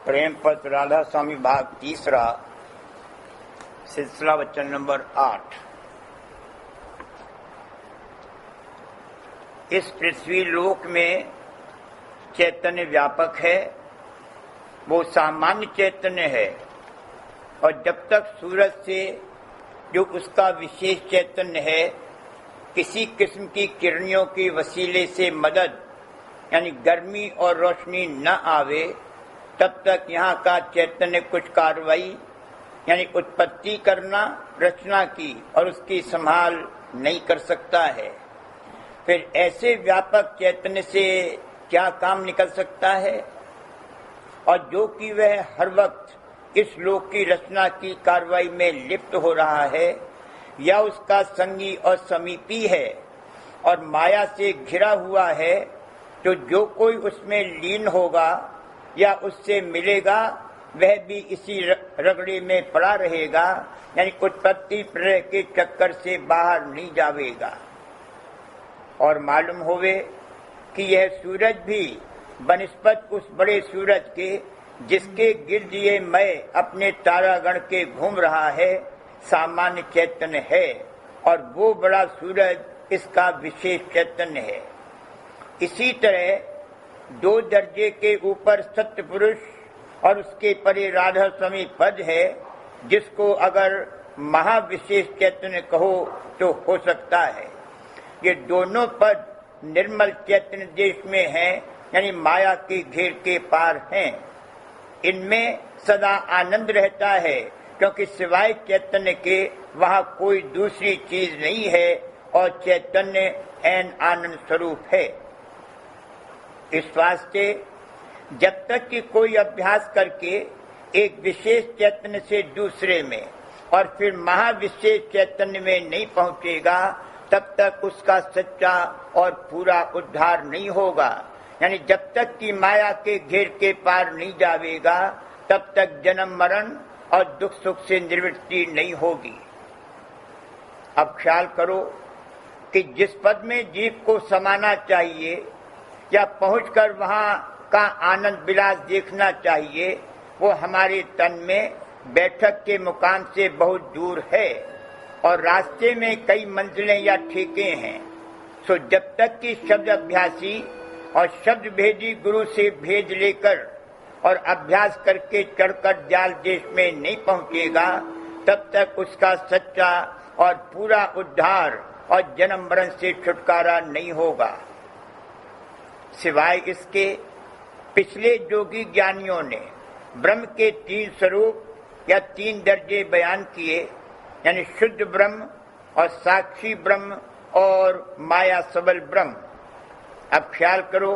प्रेम पत्र राधा स्वामी भाग तीसरा, सिलसिला वचन नंबर 8। इस पृथ्वी लोक में चैतन्य व्यापक है, वो सामान्य चैतन्य है, और जब तक सूरज से जो उसका विशेष चैतन्य है किसी किस्म की किरणों के वसीले से मदद यानी गर्मी और रोशनी न आवे, तब तक यहाँ का चैतन्य कुछ कार्रवाई यानी उत्पत्ति करना, रचना की और उसकी संभाल नहीं कर सकता है। फिर ऐसे व्यापक चैतन्य से क्या काम निकल सकता है? और जो कि वह हर वक्त इस लोक की रचना की कार्रवाई में लिप्त हो रहा है या उसका संगी और समीपी है और माया से घिरा हुआ है, तो जो कोई उसमें लीन होगा या उससे मिलेगा वह भी इसी रगड़े में पड़ा रहेगा, यानी उत्पत्ति प्रलय के चक्कर से बाहर नहीं जावेगा। और मालूम होवे कि यह सूरज भी बनिस्बत उस बड़े सूरज के जिसके गिर दिए मैं अपने तारागण के घूम रहा है, सामान्य चैतन्य है, और वो बड़ा सूरज इसका विशेष चैतन्य है। इसी तरह दो दर्जे के ऊपर सत्य पुरुष और उसके परे राधा स्वामी पद है, जिसको अगर महाविशेष चैतन्य कहो तो हो सकता है। ये दोनों पद निर्मल चैतन्य देश में हैं, यानी माया के घेर के पार हैं। इनमें सदा आनंद रहता है, क्योंकि सिवाय चैतन्य के वहाँ कोई दूसरी चीज नहीं है, और चैतन्य एन आनंद स्वरूप है। इस वास्ते जब तक कि कोई अभ्यास करके एक विशेष चैतन्य से दूसरे में और फिर महाविशेष चैतन्य में नहीं पहुंचेगा, तब तक उसका सच्चा और पूरा उद्धार नहीं होगा। यानी जब तक कि माया के घेर के पार नहीं जावेगा, तब तक जन्म मरण और दुख सुख से निवृत्ति नहीं होगी। अब ख्याल करो कि जिस पद में जीव को समाना चाहिए या पहुंचकर वहां का आनंद विलास देखना चाहिए, वो हमारे तन में बैठक के मुकाम से बहुत दूर है, और रास्ते में कई मंजिलें या ठेके हैं। सो जब तक कि शब्द अभ्यासी और शब्द भेदी गुरु से भेज लेकर और अभ्यास करके चढ़कर जाल देश में नहीं पहुंचेगा, तब तक उसका सच्चा और पूरा उद्धार और जन्म मरण से छुटकारा नहीं होगा। सिवाय इसके पिछले योगी ज्ञानियों ने ब्रह्म के 3 स्वरूप या 3 दर्जे बयान किए, यानी शुद्ध ब्रह्म और साक्षी ब्रह्म और माया सबल ब्रह्म। अब ख्याल करो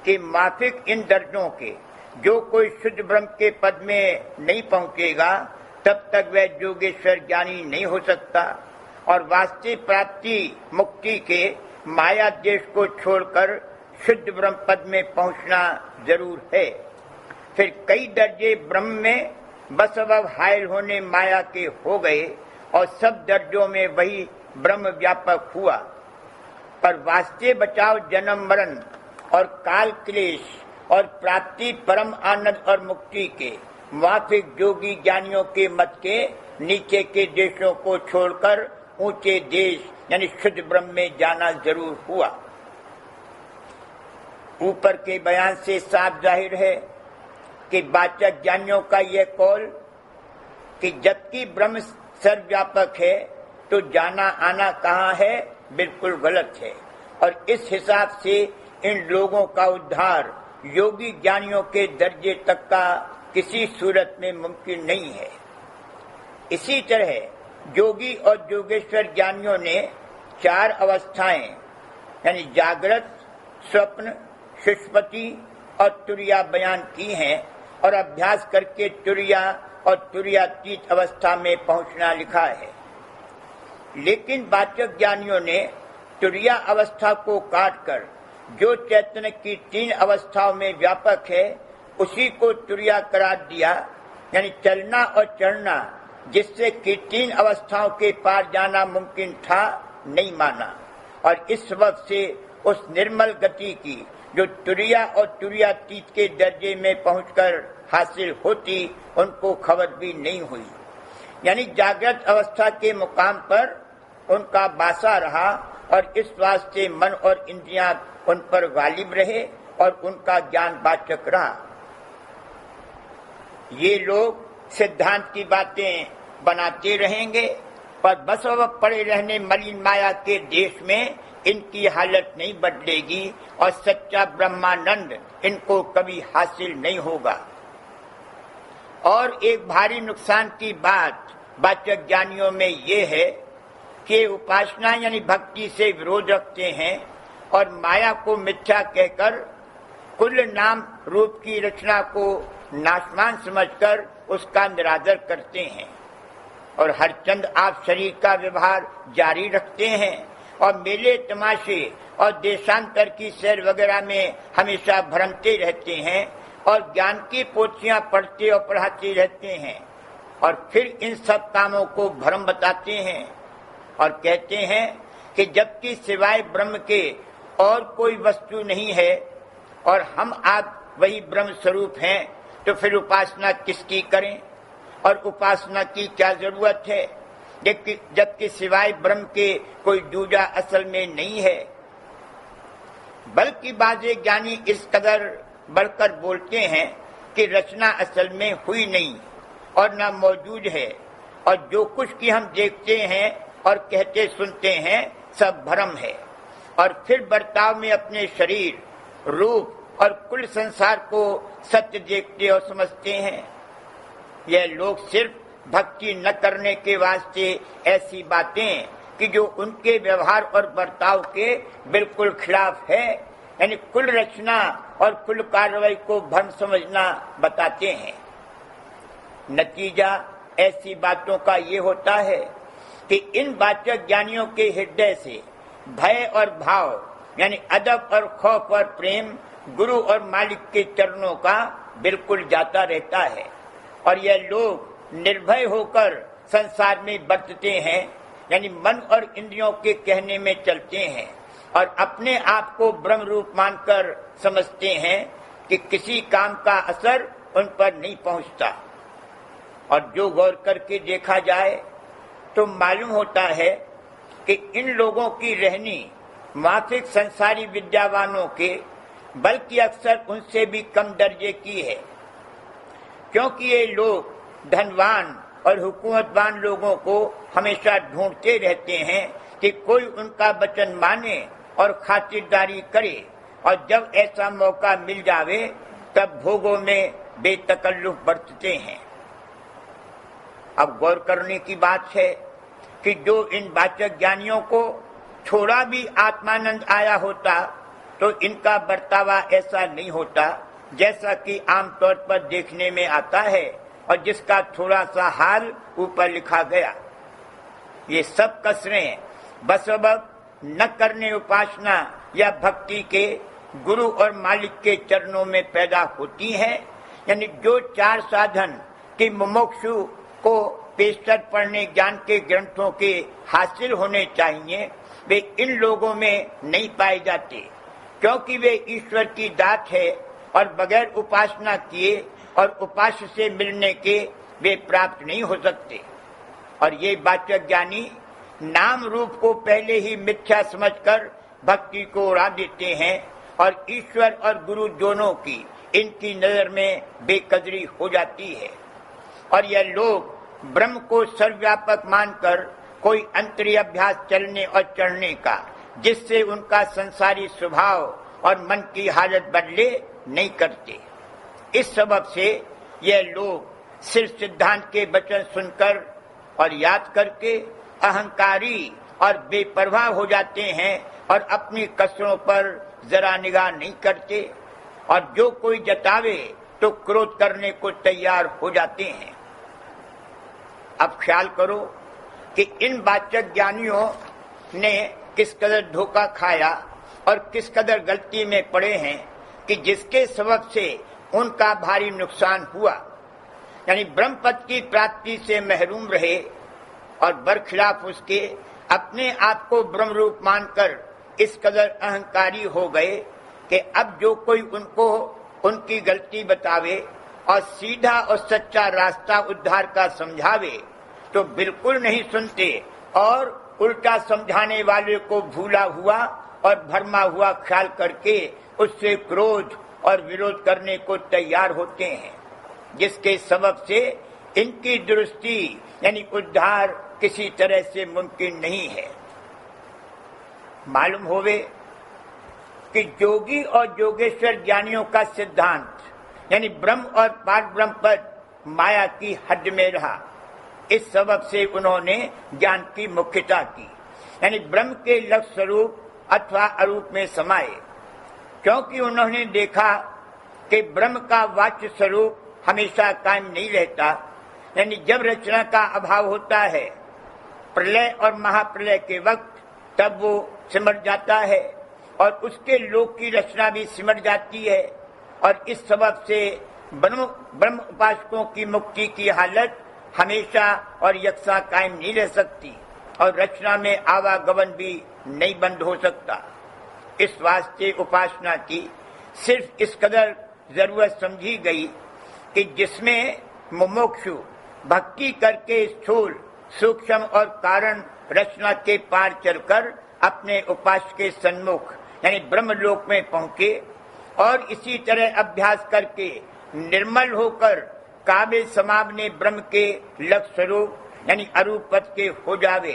कि माफिक इन दर्जों के जो कोई शुद्ध ब्रह्म के पद में नहीं पहुंचेगा, तब तक वह योगेश्वर ज्ञानी नहीं हो सकता, और वास्तविक प्राप्ति मुक्ति के माया देश को छोड़कर शुद्ध ब्रह्म पद में पहुंचना जरूर है। फिर कई दर्जे ब्रह्म में बस अब हायल होने माया के हो गए, और सब दर्जों में वही ब्रह्म व्यापक हुआ। पर वास्तव बचाव जन्म मरण और काल क्लेश और प्राप्ति परम आनंद और मुक्ति के माफिक योगी ज्ञानियों के मत के नीचे के देशों को छोड़कर ऊंचे देश यानी शुद्ध ब्रह्म में जाना जरूर हुआ। ऊपर के बयान से साफ जाहिर है कि वाचक ज्ञानियों का यह कौल कि जबकि ब्रह्म सर्वव्यापक है तो जाना आना कहाँ है, बिल्कुल गलत है, और इस हिसाब से इन लोगों का उद्धार योगी ज्ञानियों के दर्जे तक का किसी सूरत में मुमकिन नहीं है। इसी तरह योगी और योगेश्वर ज्ञानियों ने 4 अवस्थाएं यानी जागृत, स्वप्न, सुषुप्ति और तुरिया बयान की हैं, और अभ्यास करके तुरिया और तुरियातीत अवस्था में पहुंचना लिखा है। लेकिन वाचक ज्ञानियों ने तुरिया अवस्था को काटकर जो चैतन्य की 3 अवस्थाओं में व्यापक है उसी को तुरिया करार दिया, यानी चलना और चढ़ना, जिससे कि 3 अवस्थाओं के पार जाना मुमकिन था, नहीं माना, और इस सबब से उस निर्मल गति की जो तुरिया और तुरियातीत के दर्जे में पहुंचकर हासिल होती, उनको खबर भी नहीं हुई। यानी जागृत अवस्था के मुकाम पर उनका बासा रहा और इस वास्ते मन और इंद्रियां उन पर गालिब रहे और उनका ज्ञान वाचक रहा। ये लोग सिद्धांत की बातें बनाते रहेंगे, पर बसव पड़े रहने मलिन माया के देश में इनकी हालत नहीं बदलेगी और सच्चा ब्रह्मानंद इनको कभी हासिल नहीं होगा। और एक भारी नुकसान की बात वाचक ज्ञानियों में ये है कि उपासना यानी भक्ति से विरोध रखते हैं और माया को मिथ्या कहकर कुल नाम रूप की रचना को नाशवान समझकर उसका निरादर करते हैं और हर चंद आप शरीर का व्यवहार जारी रखते हैं और मेले तमाशे और देशांतर की सैर वगैरह में हमेशा भ्रमते रहते हैं और ज्ञान की पोथियां पढ़ते और पढ़ाते रहते हैं और फिर इन सब कामों को भ्रम बताते हैं और कहते हैं कि जबकि सिवाय ब्रह्म के और कोई वस्तु नहीं है और हम आप वही ब्रह्म स्वरूप हैं, तो फिर उपासना किसकी करें और उपासना की क्या जरूरत है, जबकि सिवाय ब्रह्म के कोई दूजा असल में नहीं है। बल्कि बाजे ज्ञानी इस कदर बढ़कर बोलते हैं कि रचना असल में हुई नहीं और न मौजूद है और जो कुछ की हम देखते हैं और कहते सुनते हैं सब भ्रम है। और फिर बर्ताव में अपने शरीर, रूप और कुल संसार को सत्य देखते और समझते हैं। यह लोग सिर्फ भक्ति न करने के वास्ते ऐसी बातें कि जो उनके व्यवहार और बर्ताव के बिल्कुल खिलाफ है, यानी कुल रचना और कुल कार्रवाई को भ्रम समझना बताते हैं। नतीजा ऐसी बातों का ये होता है कि इन वाचक ज्ञानियों के हृदय से भय और भाव यानी अदब और खौफ और प्रेम गुरु और मालिक के चरणों का बिल्कुल जाता रहता है और यह लोग निर्भय होकर संसार में बरतते हैं, यानी मन और इंद्रियों के कहने में चलते हैं और अपने आप को ब्रह्म रूप मानकर समझते हैं कि किसी काम का असर उन पर नहीं पहुंचता। और जो गौर करके देखा जाए तो मालूम होता है कि इन लोगों की रहनी माफिक संसारी विद्यावानों के बल्कि अक्सर उनसे भी कम दर्जे की है, क्योंकि ये लोग धनवान और हुकूमतवान लोगों को हमेशा ढूंढते रहते हैं कि कोई उनका वचन माने और खातिरदारी करे और जब ऐसा मौका मिल जावे तब भोगों में बेतकल्लुफ बरतते हैं। अब गौर करने की बात है कि जो इन वाचक ज्ञानियों को थोड़ा भी आत्मानंद आया होता तो इनका बर्तावा ऐसा नहीं होता जैसा कि आमतौर पर देखने में आता है और जिसका थोड़ा सा हाल ऊपर लिखा गया। ये सब कसरें बसबब न करने उपासना या भक्ति के गुरु और मालिक के चरणों में पैदा होती हैं, यानी जो चार साधन कि मुमुक्षु को पेशतर पढ़ने ज्ञान के ग्रंथों के हासिल होने चाहिए, वे इन लोगों में नहीं पाए जाते, क्योंकि वे ईश्वर की दात है और बगैर उपासना किए और उपास्य से मिलने के वे प्राप्त नहीं हो सकते। और ये वाचक ज्ञानी नाम रूप को पहले ही मिथ्या समझकर भक्ति को उड़ा देते हैं और ईश्वर और गुरु दोनों की इनकी नजर में बेकदरी हो जाती है और यह लोग ब्रह्म को सर्वव्यापक मानकर कोई अंतरी अभ्यास चलने और चढ़ने का जिससे उनका संसारी स्वभाव और मन की हालत बदले नहीं करते। इस सबब से यह लोग सिर्फ सिद्धांत के वचन सुनकर और याद करके अहंकारी और बेपरवाह हो जाते हैं और अपनी कसरों पर जरा निगाह नहीं करते और जो कोई जतावे तो क्रोध करने को तैयार हो जाते हैं। अब ख्याल करो कि इन वाचक ज्ञानियों ने किस कदर धोखा खाया और किस कदर गलती में पड़े हैं कि जिसके सबब से उनका भारी नुकसान हुआ, यानी ब्रह्म पद की प्राप्ति से महरूम रहे और बरखिलाफ उसके अपने आप को ब्रह्म रूप मानकर इस कदर अहंकारी हो गए कि अब जो कोई उनको उनकी गलती बतावे और सीधा और सच्चा रास्ता उद्धार का समझावे तो बिल्कुल नहीं सुनते और उल्टा समझाने वाले को भूला हुआ और भरमा हुआ ख्याल करके उससे क्रोध और विरोध करने को तैयार होते हैं, जिसके सबब से इनकी दुरुस्ती यानी उद्धार किसी तरह से मुमकिन नहीं है। मालूम होवे कि योगी और योगेश्वर ज्ञानियों का सिद्धांत यानी ब्रह्म और पार ब्रह्म पद माया की हद में रहा। इस सबब से उन्होंने ज्ञान की मुख्यता की, यानी ब्रह्म के लक्ष्य स्वरूप अथवा अरूप में समाये, क्योंकि उन्होंने देखा कि ब्रह्म का वाच्य स्वरूप हमेशा कायम नहीं रहता, यानी जब रचना का अभाव होता है प्रलय और महाप्रलय के वक्त तब वो सिमट जाता है और उसके लोक की रचना भी सिमट जाती है। और इस सबब से ब्रह्म उपासकों की मुक्ति की हालत हमेशा और यकसा कायम नहीं रह सकती और रचना में आवागमन भी नहीं बंद हो सकता। इस वास्ते उपासना की सिर्फ इस कदर जरूरत समझी गई कि जिसमें मुमुक्षु भक्ति करके स्थूल सूक्ष्म और कारण रचना के पार चलकर अपने उपास्य के सन्मुख यानी ब्रह्मलोक में पहुंचे और इसी तरह अभ्यास करके निर्मल होकर काबे समावने ब्रह्म के लक्ष्य स्वरूप यानी अरूप पद के हो जावे,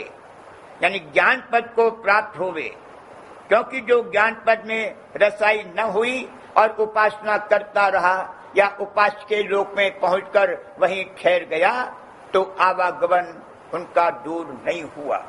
यानी ज्ञान पद को प्राप्त होवे। क्योंकि जो ज्ञान पद में रसाई न हुई और उपासना करता रहा या उपास्य के लोक में पहुंचकर वहीं ठहर गया तो आवागमन उनका दूर नहीं हुआ।